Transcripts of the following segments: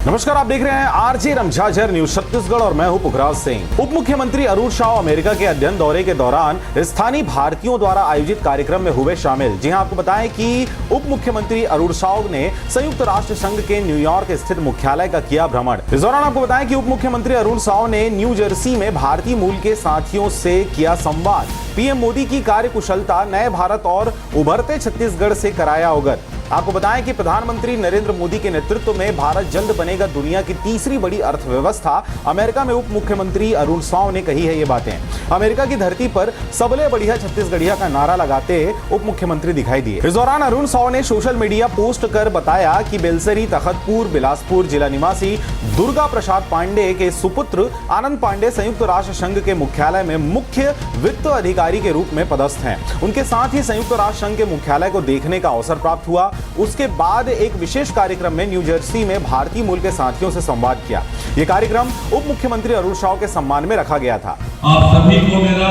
नमस्कार, आप देख रहे हैं आरजे रमझाझर न्यूज छत्तीसगढ़ और मैं हूं पुखराज सिंह। उप मुख्यमंत्री अरुण साव अमेरिका के अध्ययन दौरे के दौरान स्थानीय भारतीयों द्वारा आयोजित कार्यक्रम में हुए शामिल। जी हां, आपको बताएं कि उप मुख्यमंत्री अरुण साव ने संयुक्त राष्ट्र संघ के न्यूयॉर्क स्थित मुख्यालय का किया भ्रमण। इस दौरान आपको बताएं कि उप मुख्यमंत्री अरुण साव ने न्यू जर्सी में भारतीय मूल के साथियों से किया संवाद। पीएम मोदी की कार्यकुशलता, नए भारत और उभरते छत्तीसगढ़ से कराया अवगत। आपको बताएं कि प्रधानमंत्री नरेंद्र मोदी के नेतृत्व में भारत जल्द बनेगा दुनिया की तीसरी बड़ी अर्थव्यवस्था। अमेरिका में उप मुख्यमंत्री अरुण साव ने कही है ये बातें। अमेरिका की धरती पर सबले बढ़िया छत्तीसगढ़िया का नारा लगाते उप मुख्यमंत्री दिखाई दिए। इस दौरान अरुण साव ने सोशल मीडिया पोस्ट कर बताया कि बेलसरी, तखतपुर, बिलासपुर जिला निवासी दुर्गा प्रसाद पांडे के सुपुत्र आनंद पांडे संयुक्त राष्ट्र संघ के मुख्यालय में मुख्य वित्त अधिकारी के रूप में पदस्थ हैं। उनके साथ ही संयुक्त राष्ट्र संघ के मुख्यालय को देखने का अवसर प्राप्त हुआ। उसके बाद एक विशेष कार्यक्रम में न्यू जर्सी में भारतीय मूल के साथियों से संवाद किया। यह कार्यक्रम उप मुख्यमंत्री अरुण साव के सम्मान में रखा गया था। आप सभी को मेरा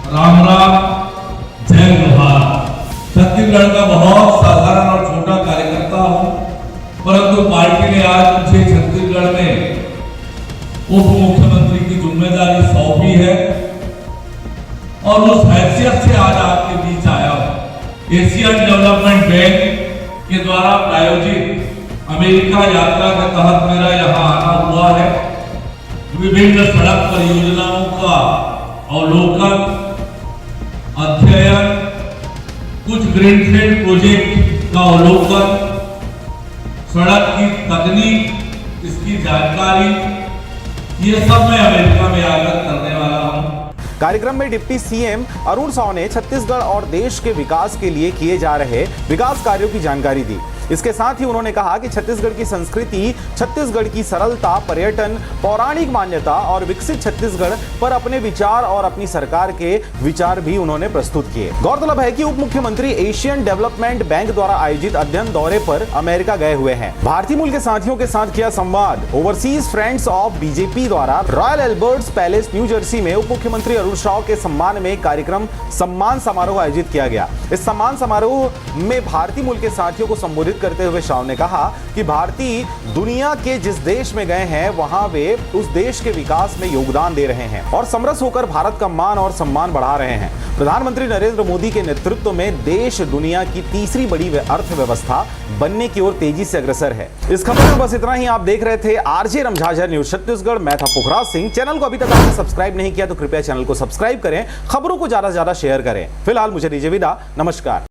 राम राम, जय जोहार। छत्तीसगढ़ का बहुत साधारण और छोटा कार्यकर्ता हूं, परंतु पार्टी ने आज मुझे छत्तीसगढ़ में उप मुख्यमंत्री की जिम्मेदारी सौंपी है और उस हैसियत से आज आपके बीच आया हूं। एशियन डेवलपमेंट बैंक के द्वारा प्रायोजित अमेरिका यात्रा के तहत मेरा यहाँ आना हुआ है। विभिन्न सड़क परियोजनाओं का अवलोकन, अध्ययन, कुछ ग्रीनफील्ड प्रोजेक्ट का अवलोकन, सड़क की तकनीक, इसकी जानकारी, ये सब मैं अमेरिका में आकर करने वाला हूँ। कार्यक्रम में डिप्टी सीएम अरुण साव ने छत्तीसगढ़ और देश के विकास के लिए किए जा रहे विकास कार्यों की जानकारी दी। इसके साथ ही उन्होंने कहा कि छत्तीसगढ़ की संस्कृति, छत्तीसगढ़ की सरलता, पर्यटन, पौराणिक मान्यता और विकसित छत्तीसगढ़ पर अपने विचार और अपनी सरकार के विचार भी उन्होंने प्रस्तुत किए। गौरतलब है कि उप मुख्यमंत्री एशियन डेवलपमेंट बैंक द्वारा आयोजित अध्ययन दौरे पर अमेरिका गए हुए हैं। भारतीय मूल के साथियों के साथ किया संवाद। ओवरसीज फ्रेंड्स ऑफ बीजेपी द्वारा royal Albert's palace new Jersey में उप मुख्यमंत्री अरुण साव के सम्मान में कार्यक्रम सम्मान समारोह आयोजित किया गया। इस सम्मान समारोह में भारतीय मूल के साथियों को संबोधित करते हुए साव ने कहा कि भारतीय दुनिया के जिस देश में गए हैं वहां वे उस देश के विकास में योगदान दे रहे हैं और समरस होकर भारत का मान और सम्मान बढ़ा रहे हैं। प्रधानमंत्री नरेंद्र मोदी के नेतृत्व में देश दुनिया की तीसरी बड़ी अर्थव्यवस्था बनने की ओर तेजी से अग्रसर है। इस खबर में बस इतना ही। आप देख रहे थे आरजे रमझाझर न्यूज छत्तीसगढ़। मैं था पुखराज सिंह। चैनल को अभी तक आपने सब्सक्राइब नहीं किया तो कृपया चैनल को सब्सक्राइब करें, खबरों को ज्यादा से ज्यादा शेयर करें। फिलहाल मुझे दीजिए विदा। नमस्कार।